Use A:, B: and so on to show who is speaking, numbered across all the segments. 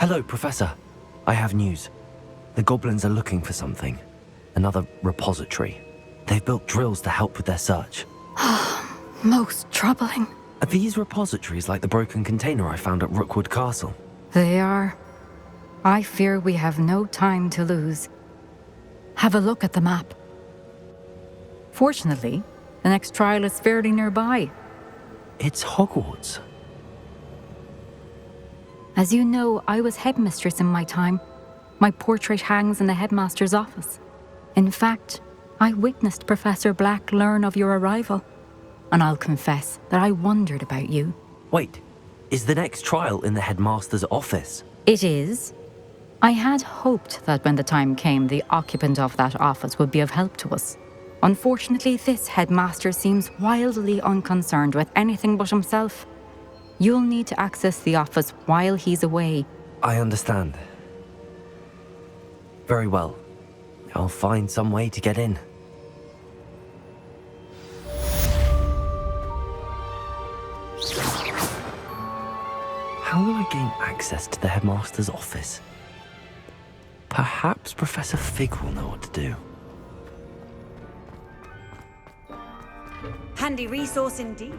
A: Hello, Professor. I have news. The goblins are looking for something. Another repository. They've built drills to help with their search.
B: Most troubling.
A: Are these repositories like the broken container I found at Rookwood Castle?
B: They are. I fear we have no time to lose. Have a look at the map. Fortunately, the next trial is fairly nearby.
A: It's Hogwarts.
B: As you know, I was headmistress in my time. My portrait hangs in the headmaster's office. In fact, I witnessed Professor Black learn of your arrival. And I'll confess that I wondered about you.
A: Wait, is the next trial in the headmaster's office?
B: It is. I had hoped that when the time came, the occupant of that office would be of help to us. Unfortunately, this headmaster seems wildly unconcerned with anything but himself. You'll need to access the office while he's away.
A: I understand. Very well. I'll find some way to get in. How will I gain access to the headmaster's office? Perhaps Professor Fig will know what to do.
C: Handy resource indeed.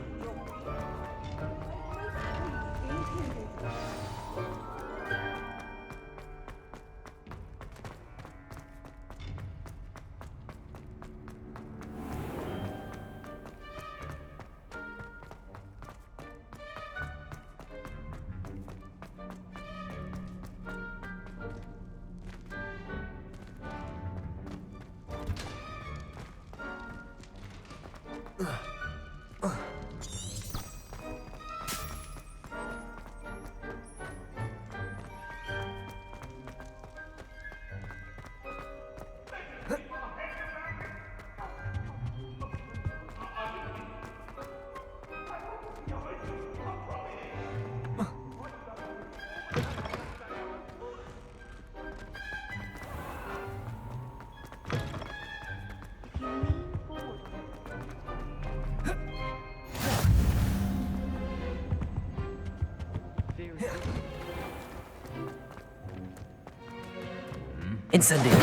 A: Incendio!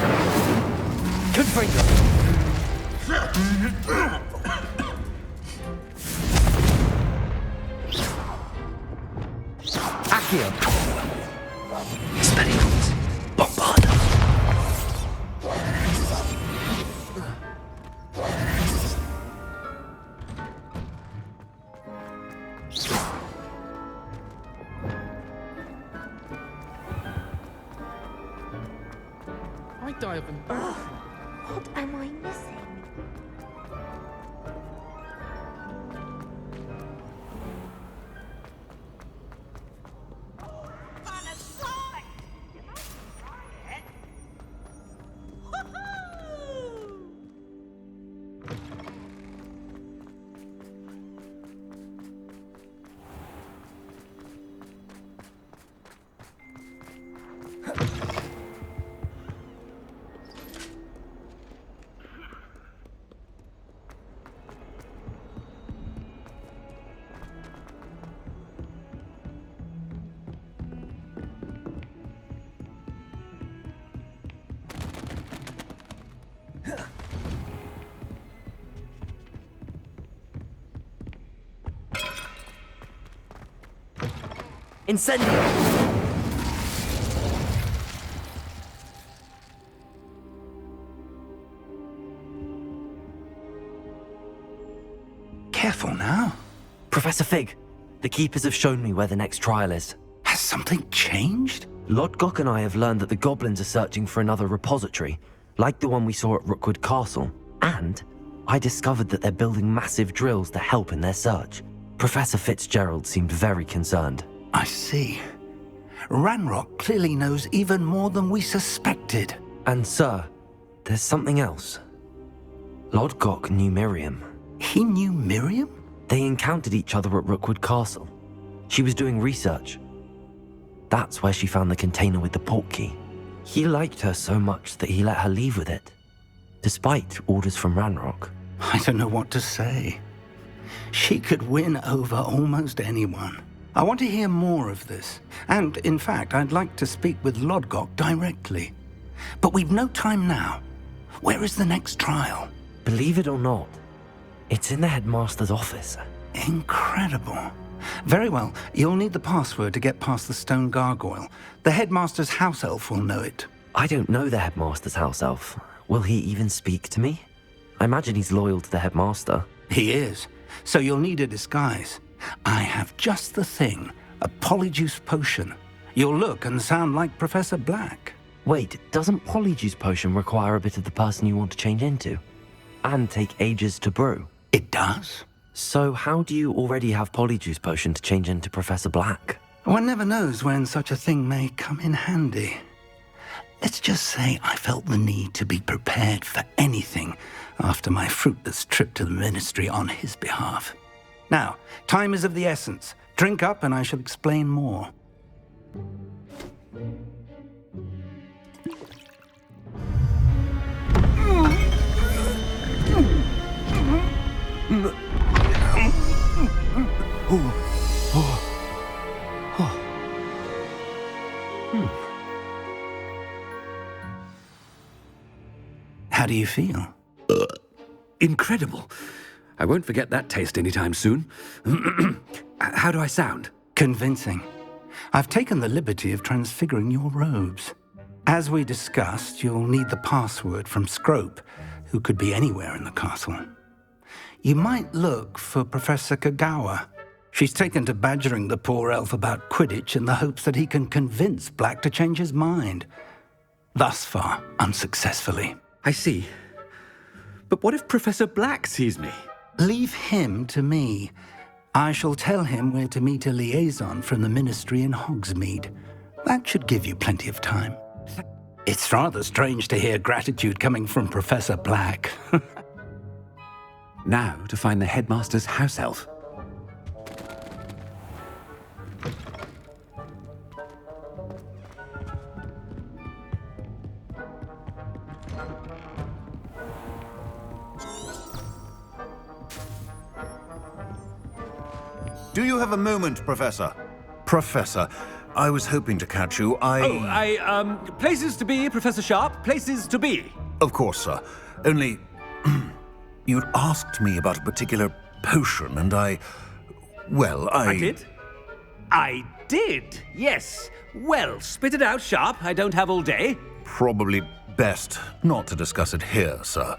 A: Confringo! Accio! Spellicons! Bombard!
D: I die of embarrassment.
E: What am I missing?
A: Incendio!
F: Careful now.
A: Professor Fig, the Keepers have shown me where the next trial is.
F: Has something changed?
A: Lodgok and I have learned that the goblins are searching for another repository, like the one we saw at Rookwood Castle. And I discovered that they're building massive drills to help in their search. Professor Fitzgerlad seemed very concerned.
F: I see. Ranrock clearly knows even more than we suspected.
A: And sir, there's something else. Lodgok knew Miriam.
F: He knew Miriam?
A: They encountered each other at Rookwood Castle. She was doing research. That's where she found the container with the portkey. He liked her so much that he let her leave with it, despite orders from Ranrock.
F: I don't know what to say. She could win over almost anyone. I want to hear more of this. And, in fact, I'd like to speak with Lodgok directly. But we've no time now. Where is the next trial?
A: Believe it or not, it's in the headmaster's office.
F: Incredible. Very well. You'll need the password to get past the stone gargoyle. The headmaster's house elf will know it.
A: I don't know the headmaster's house elf. Will he even speak to me? I imagine he's loyal to the headmaster.
F: He is. So you'll need a disguise. I have just the thing. A polyjuice potion. You'll look and sound like Professor Black.
A: Wait, doesn't Polyjuice Potion require a bit of the person you want to change into? And take ages to brew?
F: It does?
A: So how do you already have Polyjuice Potion to change into Professor Black?
F: One never knows when such a thing may come in handy. Let's just say I felt the need to be prepared for anything after my fruitless trip to the Ministry on his behalf. Now, time is of the essence. Drink up and I shall explain more. How do you feel?
C: Incredible. I won't forget that taste anytime soon. How do I sound?
F: Convincing. I've taken the liberty of transfiguring your robes. As we discussed, you'll need the password from Scrope, who could be anywhere in the castle. You might look for Professor Kagawa. She's taken to badgering the poor elf about Quidditch in the hopes that he can convince Black to change his mind. Thus far, unsuccessfully.
C: I see. But what if Professor Black sees me?
F: Leave him to me. I shall tell him where to meet a liaison from the Ministry in Hogsmeade. That should give you plenty of time. It's rather strange to hear gratitude coming from Professor Black.
C: Now to find the headmaster's house elf.
D: Do you have a moment, Professor? Professor, I was hoping to catch you.
C: Places to be, Professor Sharp, places to be.
D: Of course, sir. Only... you'd asked me about a particular potion, and I
C: did? I did, yes. Well, spit it out, Sharp. I don't have all day.
D: Probably best not to discuss it here, sir.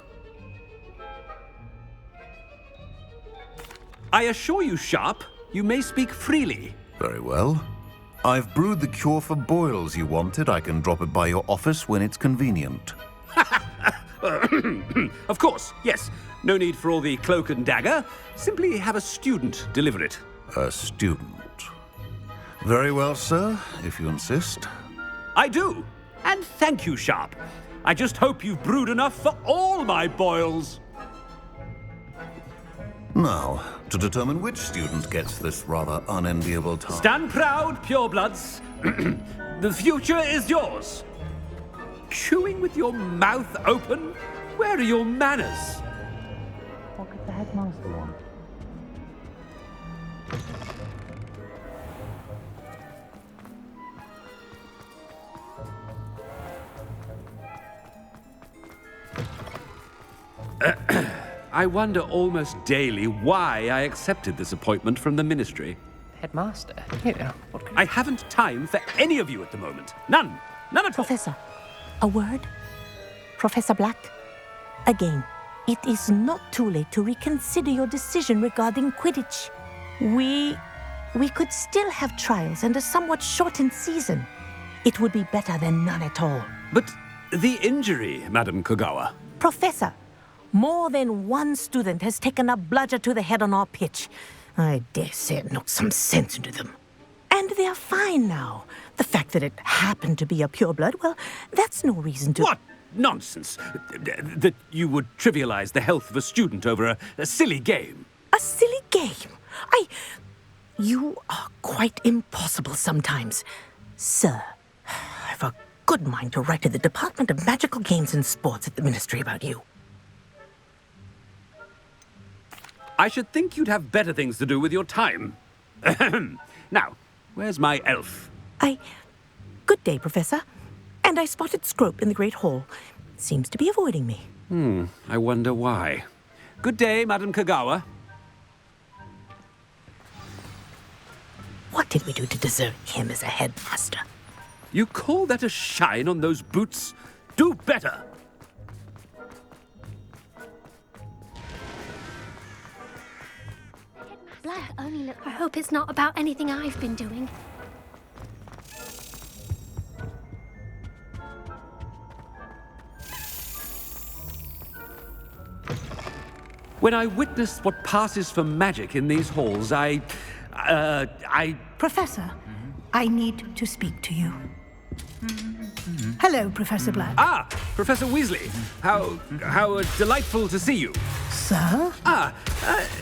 C: I assure you, Sharp, you may speak freely.
D: Very well. I've brewed the cure for boils you wanted. I can drop it by your office when it's convenient.
C: Of course, yes. No need for all the cloak and dagger. Simply have a student deliver it.
D: A student. Very well, sir, if you insist.
C: I do. And thank you, Sharp. I just hope you've brewed enough for all my boils.
D: Now, to determine which student gets this rather unenviable task.
C: Stand proud, purebloods. The future is yours. Chewing with your mouth open? Where are your manners?
A: What could the headmaster want?
C: I wonder almost daily why I accepted this appointment from the Ministry.
G: Headmaster? Yeah, what could...
C: I haven't time for any of you at the moment. None. None at all.
E: Professor, a word? Professor Black? Again, it is not too late to reconsider your decision regarding Quidditch. We could still have trials and a somewhat shortened season. It would be better than none at all.
C: But the injury, Madam Kogawa.
E: Professor, more than one student has taken a bludger to the head on our pitch. I dare say it knocked some sense into them. And they're fine now. The fact that it happened to be a pureblood, well, that's no reason to...
C: What nonsense! That you would trivialize the health of a student over a silly game.
E: A silly game? You are quite impossible sometimes. Sir, I've a good mind to write to the Department of Magical Games and Sports at the Ministry about you.
C: I should think you'd have better things to do with your time. Now, where's my elf?
E: Good day, Professor. And I spotted Scrope in the Great Hall. Seems to be avoiding me.
C: I wonder why. Good day, Madam Kagawa.
E: What did we do to deserve him as a headmaster?
C: You call that a shine on those boots? Do better!
H: Black only look. I hope it's not about anything I've been doing.
C: When I witness what passes for magic in these halls, I...
I: Professor, I need to speak to you. Hello, Professor Black.
C: Ah, Professor Weasley. How delightful to see you.
I: Sir?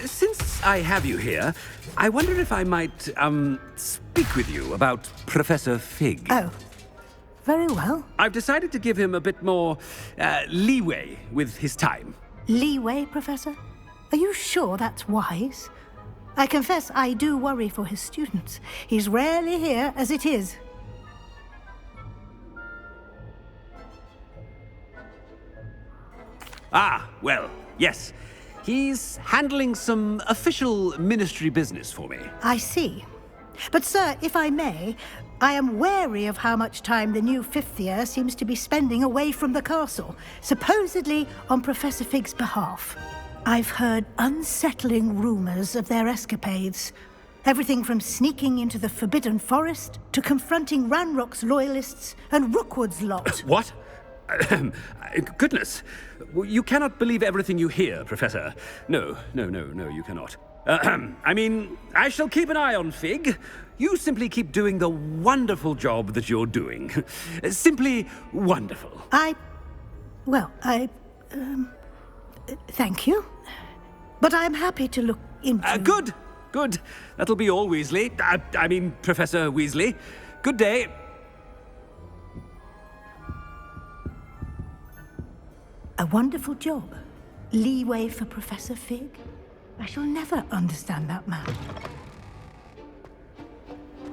C: Since I have you here, I wonder if I might, speak with you about Professor Fig.
I: Oh, very well.
C: I've decided to give him a bit more, leeway with his time.
I: Leeway, Professor? Are you sure that's wise? I confess I do worry for his students. He's rarely here as it is.
C: Ah, well, yes. He's handling some official ministry business for me.
I: I see. But, sir, if I may, I am wary of how much time the new fifth year seems to be spending away from the castle, supposedly on Professor Fig's behalf. I've heard unsettling rumors of their escapades. Everything from sneaking into the Forbidden Forest to confronting Ranrock's loyalists and Rookwood's lot.
C: What? Goodness. You cannot believe everything you hear, Professor. No, you cannot. I mean, I shall keep an eye on Fig. You simply keep doing the wonderful job that you're doing. Simply wonderful.
I: Thank you. But I'm happy to look into...
C: Good. That'll be all, Weasley. I mean, Professor Weasley. Good day.
I: A wonderful job. Leeway for Professor Fig. I shall never understand that man.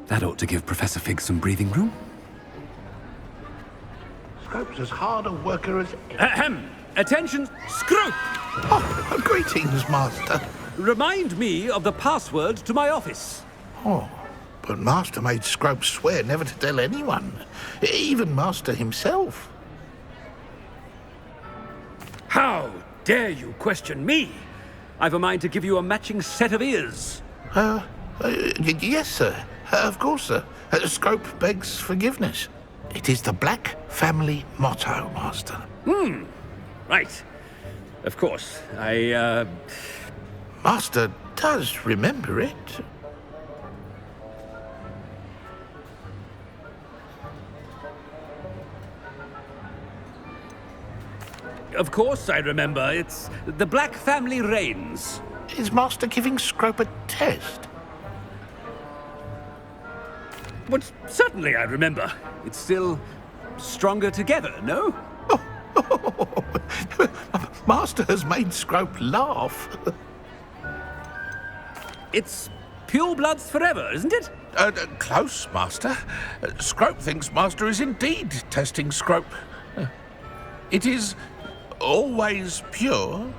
C: That ought to give Professor Fig some breathing room.
J: Scrope's as hard a worker as...
C: Attention, Scrope!
J: Oh, greetings, Master.
C: Remind me of the password to my office.
J: Oh, but Master made Scrope swear never to tell anyone, even Master himself.
C: How dare you question me? I've a mind to give you a matching set of ears.
J: Yes, sir. Of course, sir. Scrope begs forgiveness. It is the Black family motto, Master.
C: Right. Of course.
J: Master does remember it.
C: Of course I remember. It's the Black family reigns.
J: Is Master giving Scrope a test?
C: But certainly I remember. It's still stronger together, no?
J: Master has made Scrope laugh.
C: It's purebloods forever, isn't it?
J: Close, Master. Scrope thinks Master is indeed testing Scrope. It is always pure.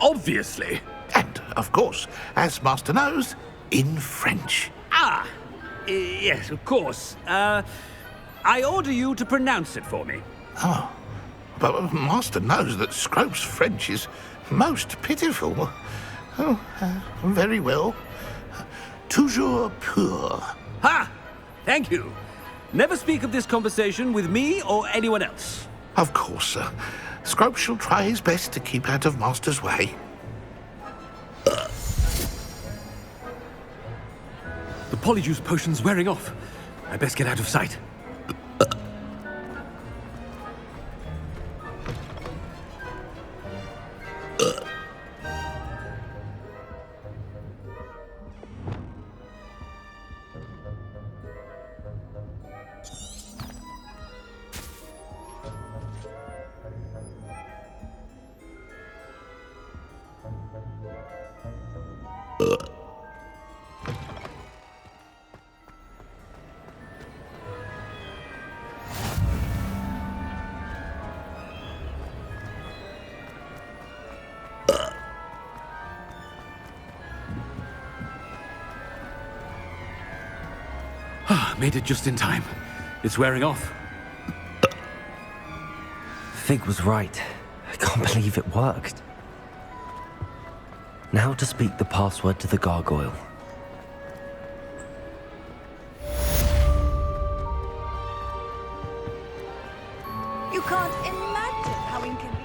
C: Obviously.
J: And, of course, as Master knows, in French.
C: Yes, of course. I order you to pronounce it for me.
J: Oh, but Master knows that Scrope's French is most pitiful. Oh, very well. Toujours pur.
C: Ha! Thank you. Never speak of this conversation with me or anyone else.
J: Of course, sir. Scrope shall try his best to keep out of Master's way.
C: The polyjuice potion's wearing off. I best get out of sight. Made it just in time. It's wearing off.
A: Fig was right. I can't believe it worked. Now to speak the password to the gargoyle.
K: You can't imagine how inconvenient.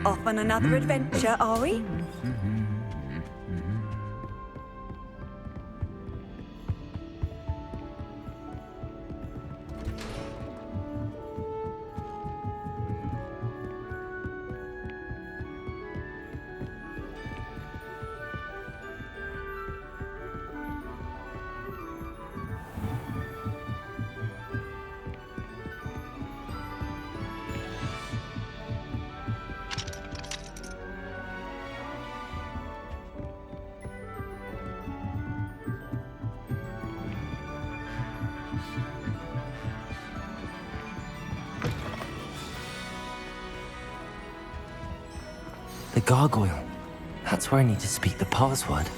K: Off on another adventure, are we?
A: The gargoyle. That's where I need to speak the password.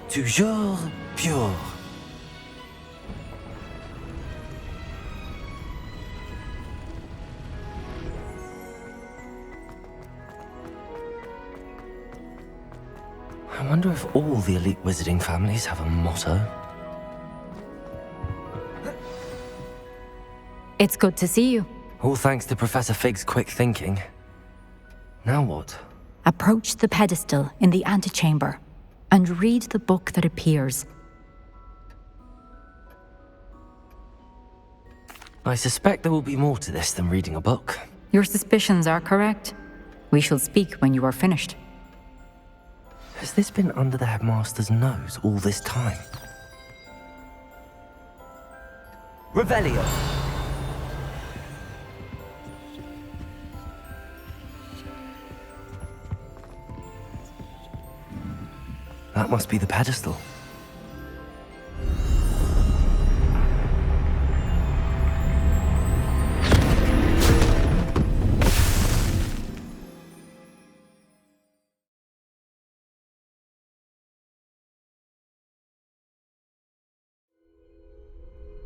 A: Toujours pure. I wonder if all the elite wizarding families have a motto.
B: It's good to see you.
A: All thanks to Professor Fig's quick thinking. Now what?
B: Approach the pedestal in the antechamber and read the book that appears.
A: I suspect there will be more to this than reading a book.
B: Your suspicions are correct. We shall speak when you are finished.
A: Has this been under the headmaster's nose all this time? Revelio! That must be the pedestal.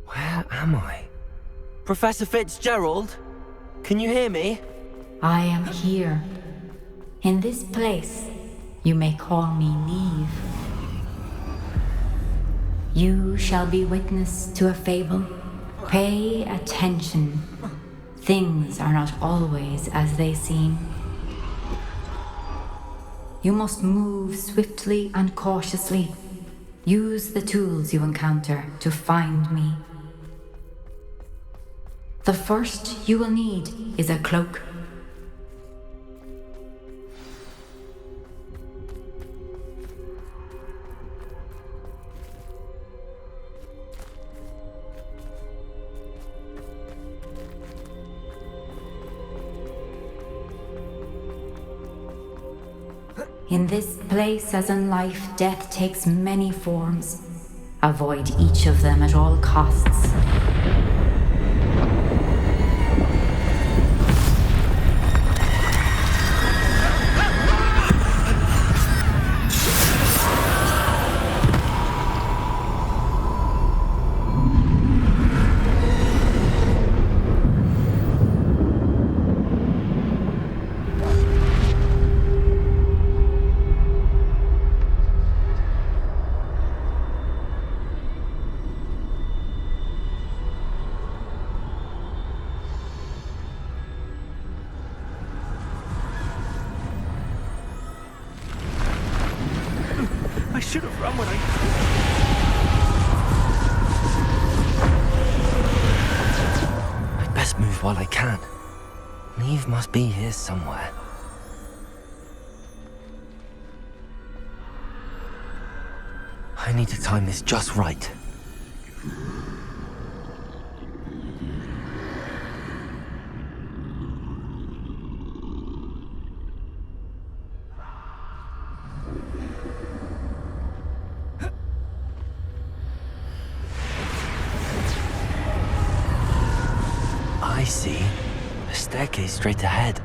A: Where am I? Professor Fitzgerald? Can you hear me?
B: I am here. In this place, you may call me Niamh. You shall be witness to a fable. Pay attention. Things are not always as they seem. You must move swiftly and cautiously. Use the tools you encounter to find me. The first you will need is a cloak. In this place, as in life, death takes many forms. Avoid each of them at all costs.
C: I should have run when I...
A: I'd best move while I can. Niamh must be here somewhere. I need to time this just right. I see. A staircase straight ahead.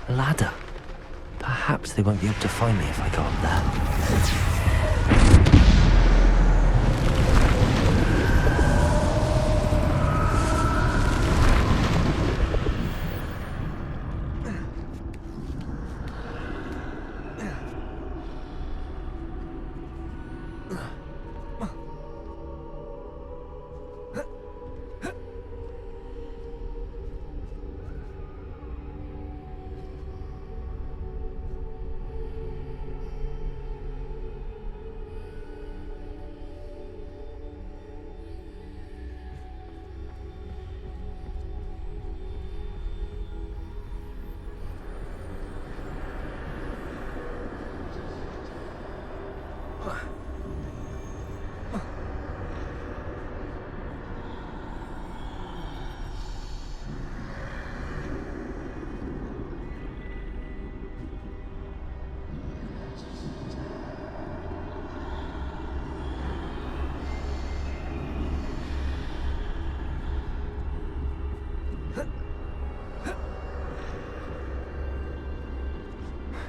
A: A ladder. Perhaps they won't be able to find me if I go up there.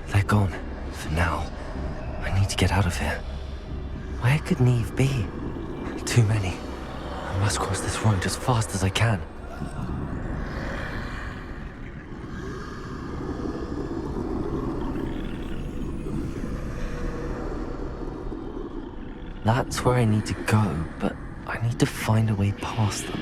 A: They're gone, for now. I need to get out of here. Where could Niamh be? Too many. I must cross this road as fast as I can. That's where I need to go, but I need to find a way past them.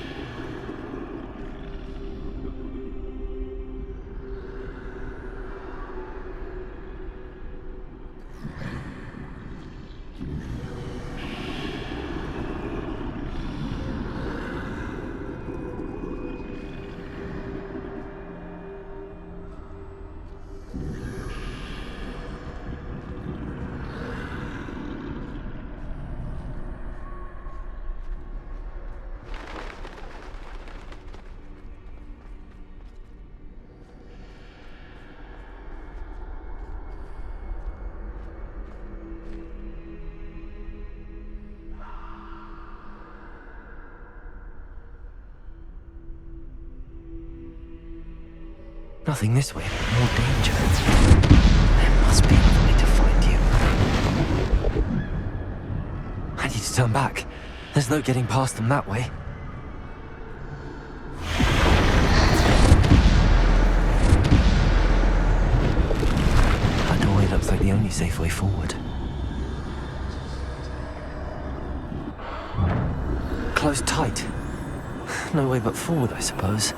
A: Nothing this way, but more danger. There must be another way to find you. I need to turn back. There's no getting past them that way. That doorway looks like the only safe way forward. Closed tight. No way but forward, I suppose.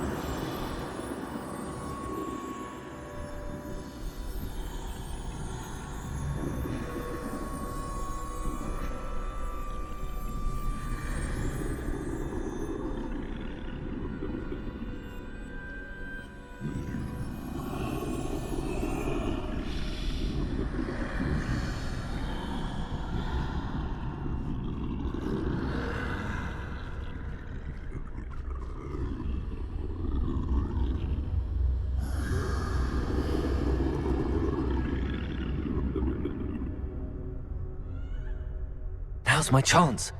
A: Now's my chance.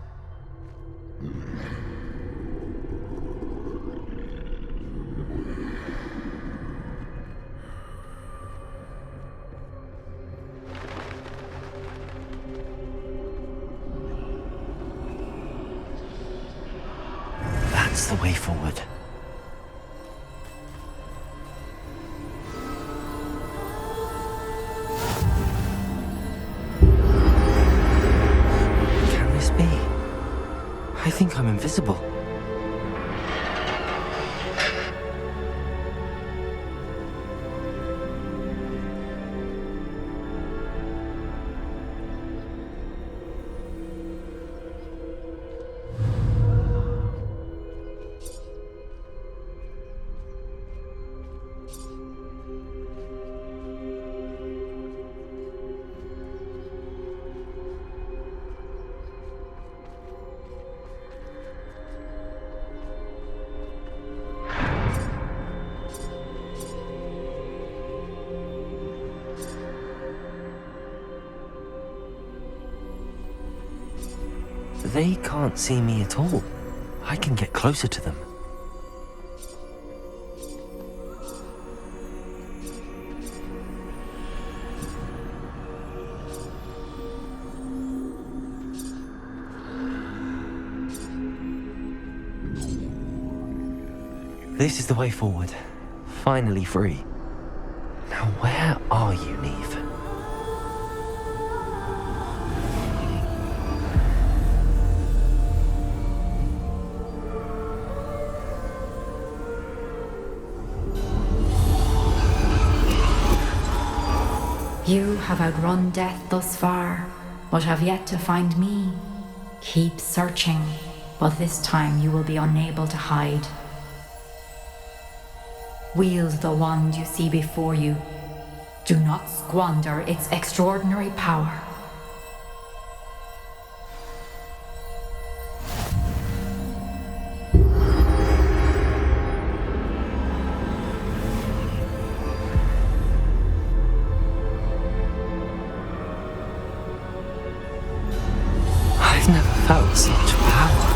A: That's the way forward. I think I'm invisible. They can't see me at all. I can get closer to them. This is the way forward. Finally free. Now where are you, Niamh?
B: You have outrun death thus far, but have yet to find me. Keep searching, but this time you will be unable to hide. Wield the wand you see before you. Do not squander its extraordinary power.
A: I've never felt such power.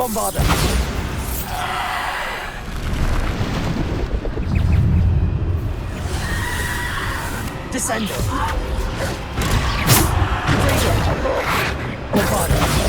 A: Bombarder! Descender! Bombarder!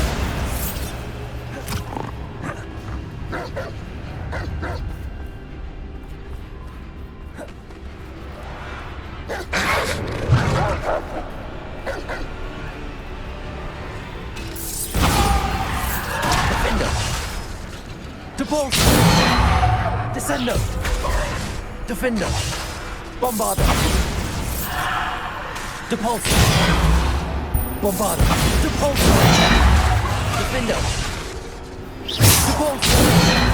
A: Descender! Defender! Bombarder! Depulsor! Bombarder! Depulsor! Defender! Depulsor!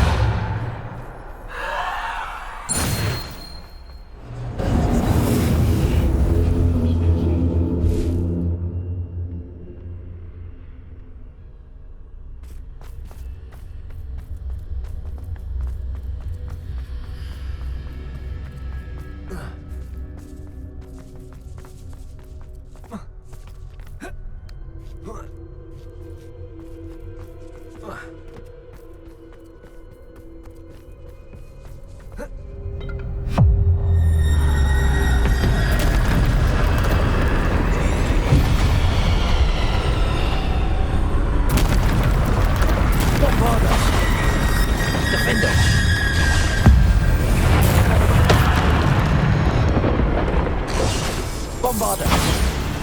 A: Bombarder!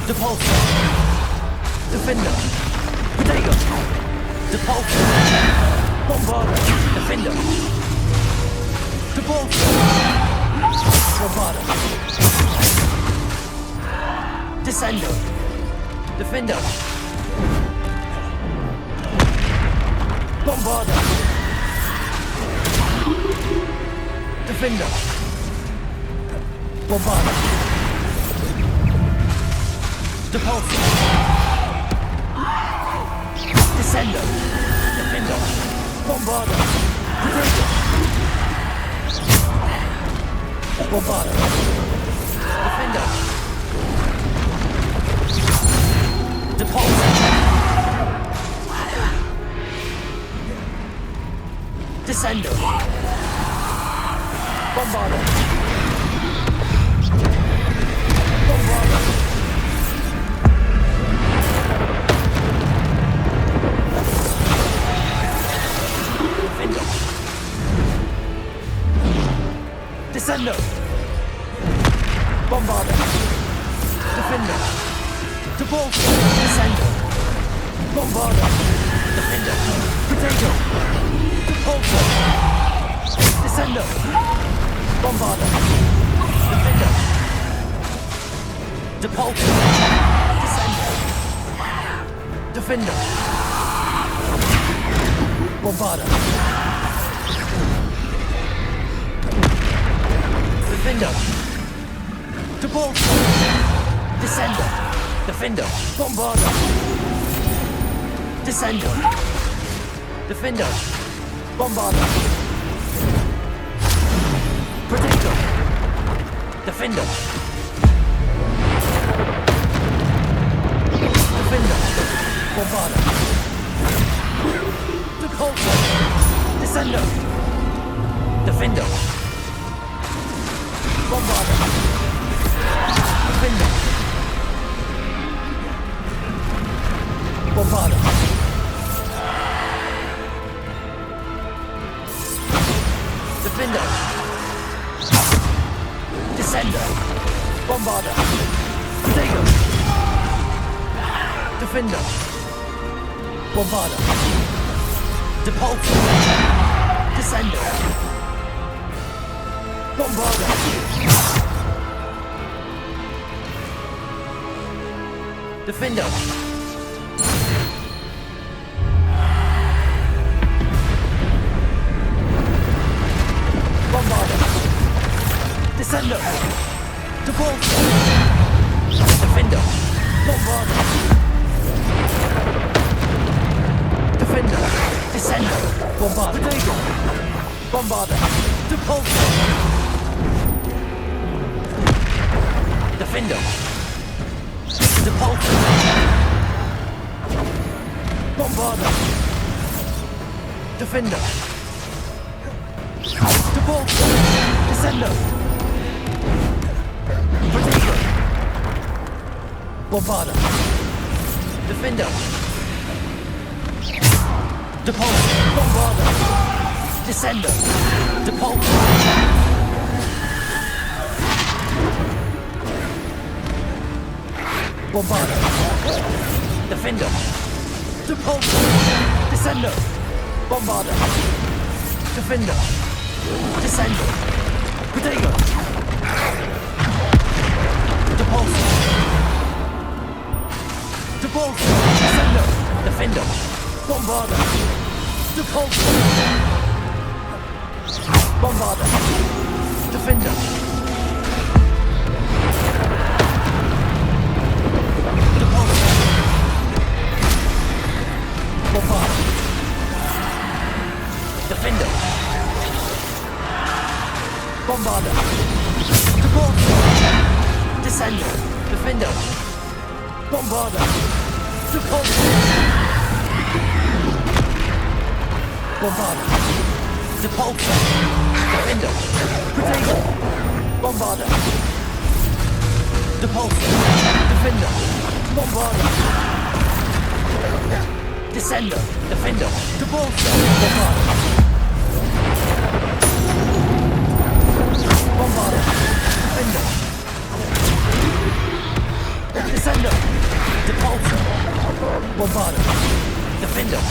A: Depulsor! Defender! Potato! Depulsor! Bombarder! Defender! Depulsor! Bombarder! Descender! Defender! Bombarder! Defender! Bombarder! Depulsor! Descender! Defender! Bombarder! Potato! Bombarder! Defender! Depulsor! Descender! Bombarder! Bombarder! Descender! Bombarder! Defender! Depulsor! Descender! Bombarder! Defender! Potato! Depulsor! Descender! Bombarder! Defender! Depulsor! Descender! Defender! Bombarder! Defender! Depulsor! Descender! Defender! Bombarder! Descender! Defender! Bombarder! Protector! Defender! Defender! Bombarder! Depulsor! Descender! Defender! Bombarder! Defender! Bombarder! Defender! Descender! Bombarder! Potato! Defender! Bombarder! Depulsor! Descender! Bombarder! Defender! Bombarder! Descender! Depulsor! Defender! Bombarder! Defender! Descender! Bombarder! Potato! Bombarder! Depulsor! Defender! Depulsor! Bombarder! Defender. Depulso. Descendo. Protego. Bombarda. Defender. Depulso. Bombarda. Descendo. Depulso. Bombarda. Defender. Depulso. Descendo. Bombarda. Defender. Descendo. Protego. Depulso. Depulso. Descendo. Defender. Bombarda. Depulso. Bombarda. Defender. Depulso. Bombarda. Defender. Bombarda. Depulso. Descendo. Defender. Bombarda. Depulso. Bombarda. Depulso. Defender. Protego. Bombarda. Depulso. Defender. Bombarda. Descendo. Defender. Depulso. Bombarda. Bombarda. Defender. Descendo. Depulso. Bombarda. Defender.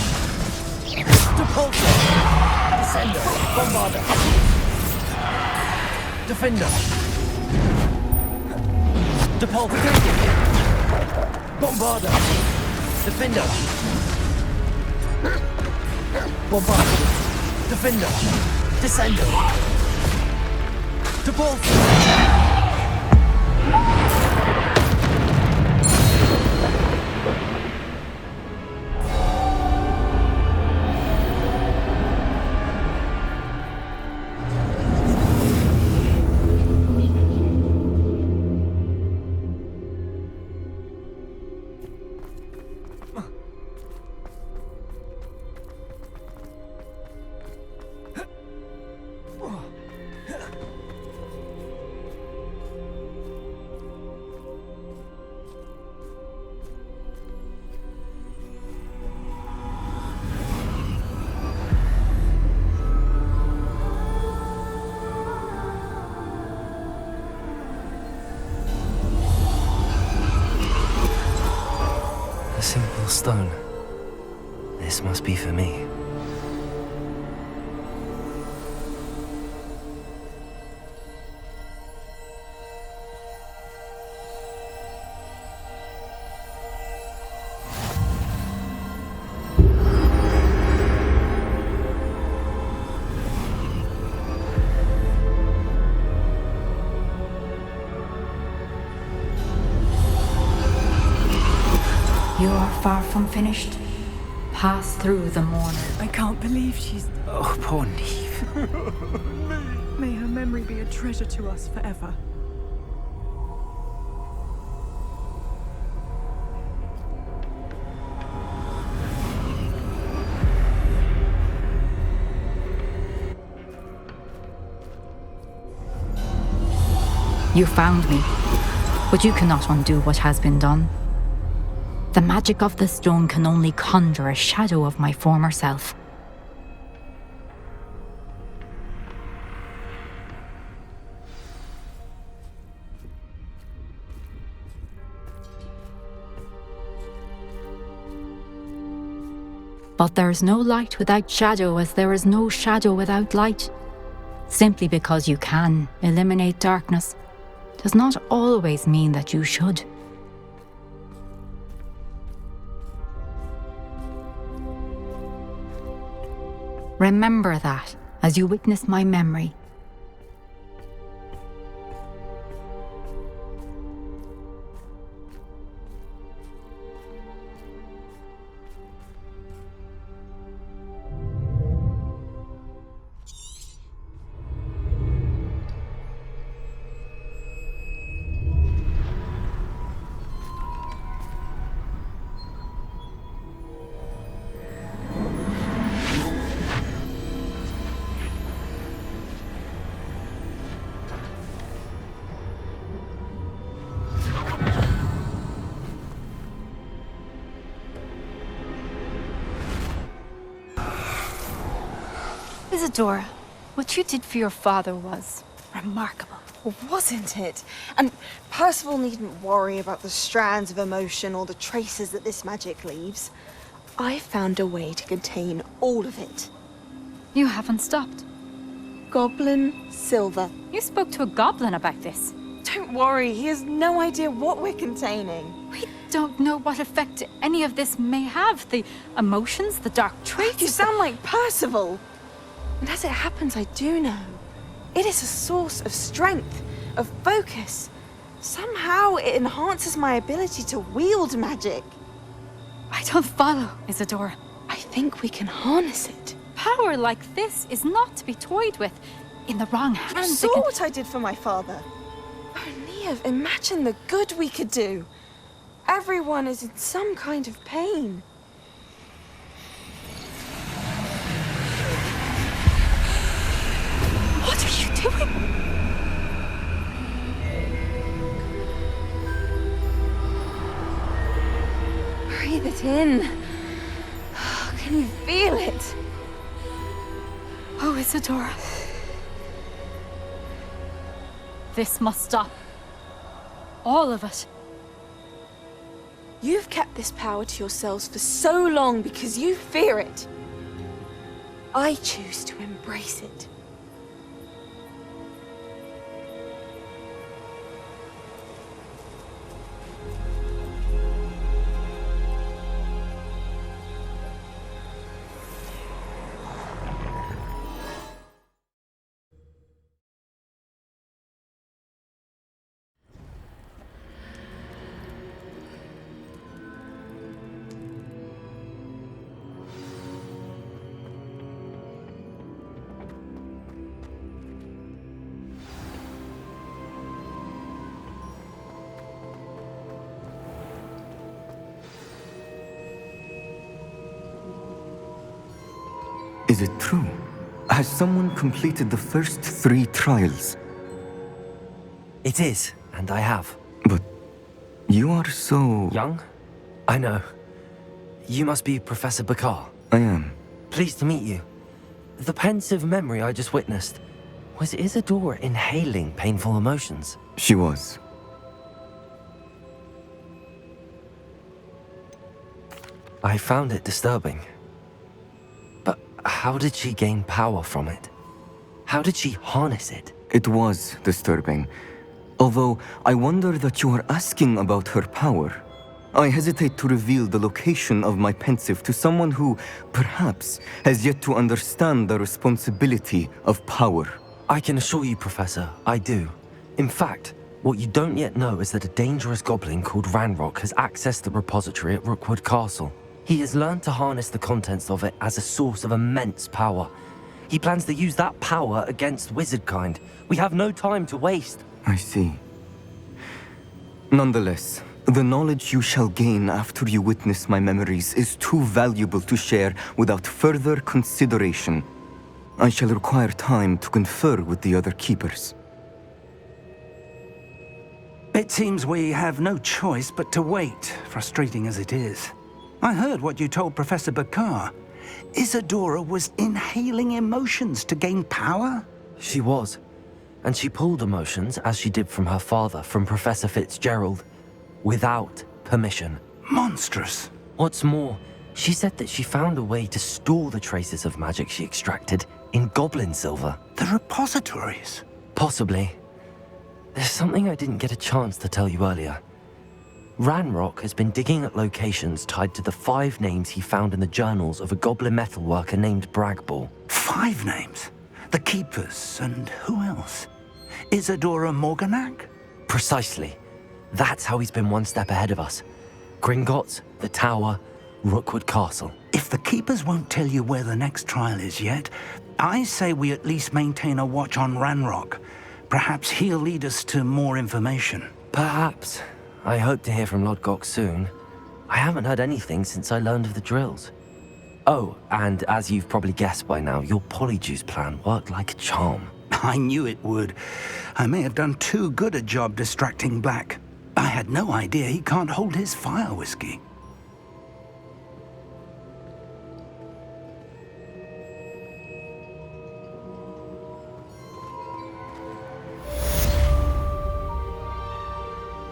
A: Depulso. Descendo. Bombarda. Defender. Depulso. Bombarda. Defender. Bombarda. Defender. Descendo. Depulso. A simple stone. This must be for me.
B: You are far from finished. Pass through the mourner.
K: I can't believe she's...
A: Oh, poor Niamh.
K: May her memory be a treasure to us forever.
B: You found me, but you cannot undo what has been done. The magic of the stone can only conjure a shadow of my former self. But there is no light without shadow, as there is no shadow without light. Simply because you can eliminate darkness does not always mean that you should. Remember that as you witness my memory.
K: Isadora, what you did for your father was remarkable.
L: Wasn't it? And Percival needn't worry about the strands of emotion or the traces that this magic leaves. I found a way to contain all of it.
B: You haven't stopped.
L: Goblin silver.
B: You spoke to a goblin about this.
L: Don't worry, he has no idea what we're containing.
B: We don't know what effect any of this may have. The emotions, the dark traits.
L: You sound like Percival. And as it happens, I do know. It is a source of strength, of focus. Somehow it enhances my ability to wield magic.
B: I don't follow, Isadora.
L: I think we can harness it.
B: Power like this is not to be toyed with. In the wrong hands,
L: You saw what I did for my father. Oh, Niamh, imagine the good we could do. Everyone is in some kind of pain.
B: What are you doing?
L: Breathe it in. Can you feel it?
B: Oh, Isadora. This must stop. All of it.
L: You've kept this power to yourselves for so long because you fear it. I choose to embrace it.
M: Is it true? Has someone completed the first 3 trials?
A: It is, and I have.
M: But you are so...
A: Young? I know. You must be Professor Bakar.
M: I am.
A: Pleased to meet you. The pensive memory I just witnessed, was Isadora inhaling painful emotions?
M: She was.
A: I found it disturbing. But how did she gain power from it? How did she harness it?
M: It was disturbing. Although, I wonder that you are asking about her power. I hesitate to reveal the location of my pensive to someone who, perhaps, has yet to understand the responsibility of power.
A: I can assure you, Professor, I do. In fact, what you don't yet know is that a dangerous goblin called Ranrock has accessed the repository at Rookwood Castle. He has learned to harness the contents of it as a source of immense power. He plans to use that power against wizardkind. We have no time to waste.
M: I see. Nonetheless, the knowledge you shall gain after you witness my memories is too valuable to share without further consideration. I shall require time to confer with the other keepers.
F: It seems we have no choice but to wait, frustrating as it is. I heard what you told Professor Bakar. Isadora was inhaling emotions to gain power?
A: She was. And she pulled emotions, as she did from her father, from Professor Fitzgerlad, without permission.
F: Monstrous.
A: What's more, she said that she found a way to store the traces of magic she extracted in goblin silver.
F: The repositories?
A: Possibly. There's something I didn't get a chance to tell you earlier. Ranrock has been digging at locations tied to the 5 names he found in the journals of a goblin metalworker named Bragball.
F: 5 names? The Keepers, and who else? Isadora Morganac?
A: Precisely. That's how he's been one step ahead of us. Gringotts, the Tower, Rookwood Castle.
F: If the Keepers won't tell you where the next trial is yet, I say we at least maintain a watch on Ranrock. Perhaps he'll lead us to more information.
A: Perhaps. I hope to hear from Lodgok soon. I haven't heard anything since I learned of the drills. Oh, and as you've probably guessed by now, your polyjuice plan worked like a charm.
F: I knew it would. I may have done too good a job distracting Black. I had no idea he can't hold his fire whiskey.